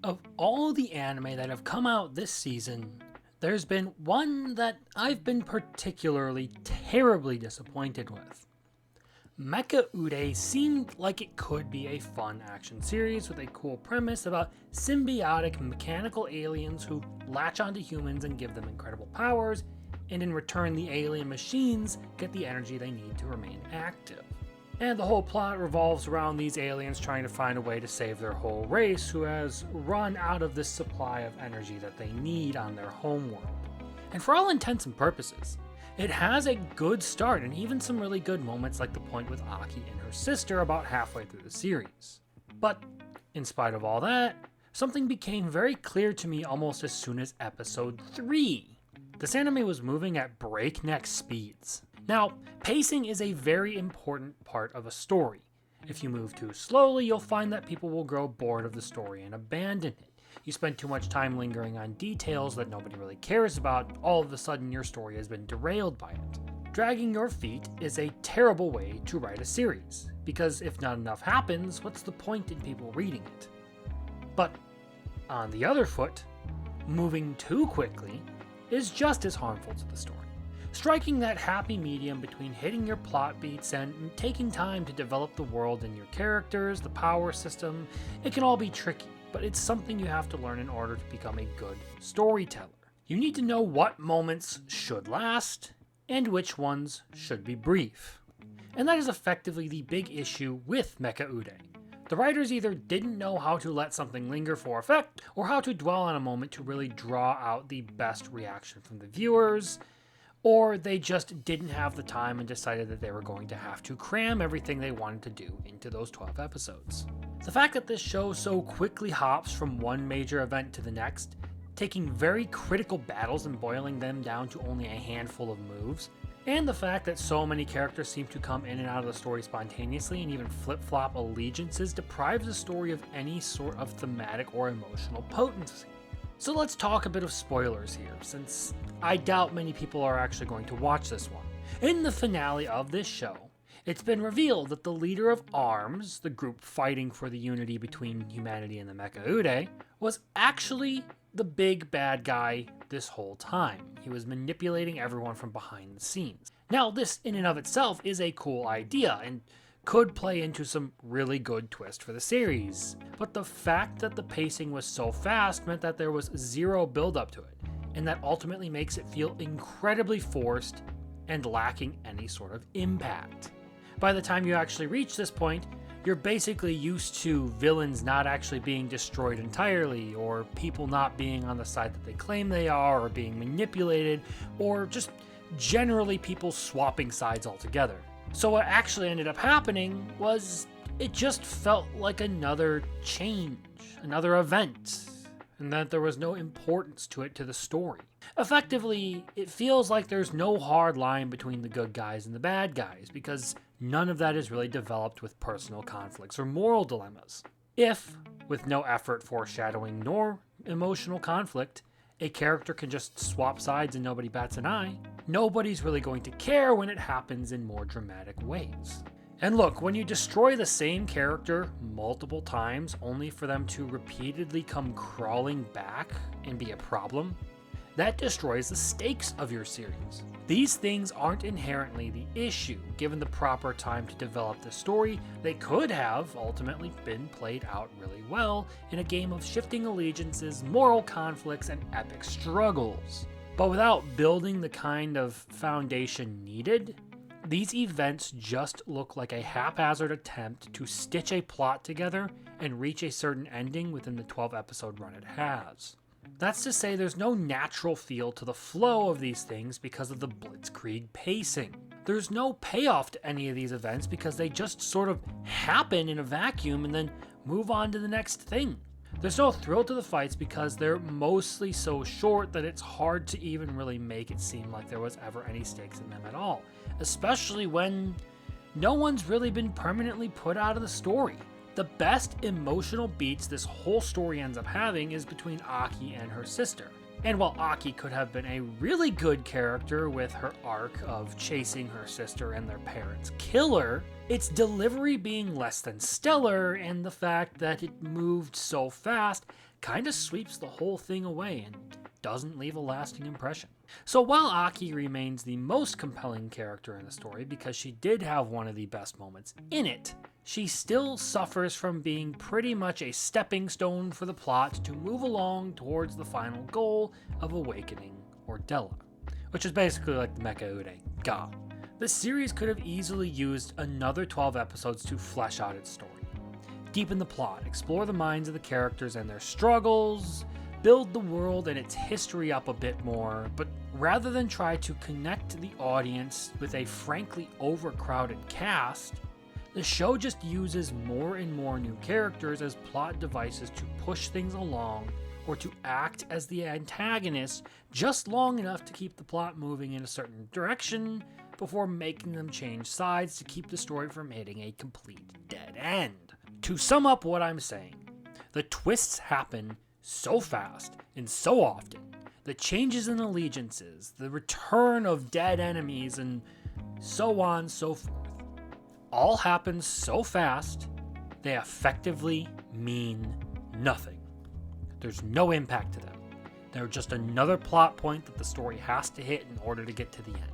Of all the anime that have come out this season, there's been one that I've been particularly terribly disappointed with. Mecha-Ude seemed like it could be a fun action series with a cool premise about symbiotic mechanical aliens who latch onto humans and give them incredible powers, and in return the alien machines get the energy they need to remain active. And the whole plot revolves around these aliens trying to find a way to save their whole race who has run out of this supply of energy that they need on their homeworld. And for all intents and purposes, it has a good start and even some really good moments like the point with Aki and her sister about halfway through the series. But in spite of all that, something became very clear to me almost as soon as episode 3. This anime was moving at breakneck speeds. Now, pacing is a very important part of a story. If you move too slowly, you'll find that people will grow bored of the story and abandon it. You spend too much time lingering on details that nobody really cares about, all of a sudden your story has been derailed by it. Dragging your feet is a terrible way to write a series, because if not enough happens, what's the point in people reading it? But on the other foot, moving too quickly is just as harmful to the story. Striking that happy medium between hitting your plot beats and taking time to develop the world and your characters, the power system, it can all be tricky, but it's something you have to learn in order to become a good storyteller. You need to know what moments should last and which ones should be brief. And that is effectively the big issue with Mecha-Ude. The writers either didn't know how to let something linger for effect or how to dwell on a moment to really draw out the best reaction from the viewers, or they just didn't have the time and decided that they were going to have to cram everything they wanted to do into those 12 episodes. The fact that this show so quickly hops from one major event to the next, taking very critical battles and boiling them down to only a handful of moves, and the fact that so many characters seem to come in and out of the story spontaneously and even flip-flop allegiances deprives the story of any sort of thematic or emotional potency. So let's talk a bit of spoilers here, since I doubt many people are actually going to watch this one. In the finale of this show, it's been revealed that the leader of ARMS, the group fighting for the unity between humanity and the Mecha-Ude, was actually the big bad guy this whole time. He was manipulating everyone from behind the scenes. Now, this in and of itself is a cool idea, and could play into some really good twist for the series. But the fact that the pacing was so fast meant that there was zero build up to it, and that ultimately makes it feel incredibly forced and lacking any sort of impact. By the time you actually reach this point, you're basically used to villains not actually being destroyed entirely, or people not being on the side that they claim they are, or being manipulated, or just generally people swapping sides altogether. So what actually ended up happening was it just felt like another change, another event, and that there was no importance to it to the story. Effectively, it feels like there's no hard line between the good guys and the bad guys, because none of that is really developed with personal conflicts or moral dilemmas. If, with no effort, foreshadowing, nor emotional conflict, a character can just swap sides and nobody bats an eye, nobody's really going to care when it happens in more dramatic ways. And look, when you destroy the same character multiple times only for them to repeatedly come crawling back and be a problem, that destroys the stakes of your series. These things aren't inherently the issue. Given the proper time to develop the story, they could have ultimately been played out really well in a game of shifting allegiances, moral conflicts, and epic struggles. But without building the kind of foundation needed, these events just look like a haphazard attempt to stitch a plot together and reach a certain ending within the 12-episode run it has. That's to say there's no natural feel to the flow of these things because of the blitzkrieg pacing. There's no payoff to any of these events because they just sort of happen in a vacuum and then move on to the next thing. There's no thrill to the fights because they're mostly so short that it's hard to even really make it seem like there was ever any stakes in them at all, especially when no one's really been permanently put out of the story. The best emotional beats this whole story ends up having is between Aki and her sister. And while Aki could have been a really good character with her arc of chasing her sister and their parents' killer, its delivery being less than stellar and the fact that it moved so fast kind of sweeps the whole thing away and doesn't leave a lasting impression. So while Aki remains the most compelling character in the story because she did have one of the best moments in it, she still suffers from being pretty much a stepping stone for the plot to move along towards the final goal of awakening Ordella, which is basically like the Mecha-Ude Ga. The series could have easily used another 12 episodes to flesh out its story, deepen the plot, explore the minds of the characters and their struggles, build the world and its history up a bit more, but rather than try to connect the audience with a frankly overcrowded cast, the show just uses more and more new characters as plot devices to push things along or to act as the antagonist just long enough to keep the plot moving in a certain direction before making them change sides to keep the story from hitting a complete dead end. To sum up what I'm saying, the twists happen so fast and so often, the changes in allegiances, the return of dead enemies, and so on and so forth, all happen so fast, they effectively mean nothing. There's no impact to them. They're just another plot point that the story has to hit in order to get to the end.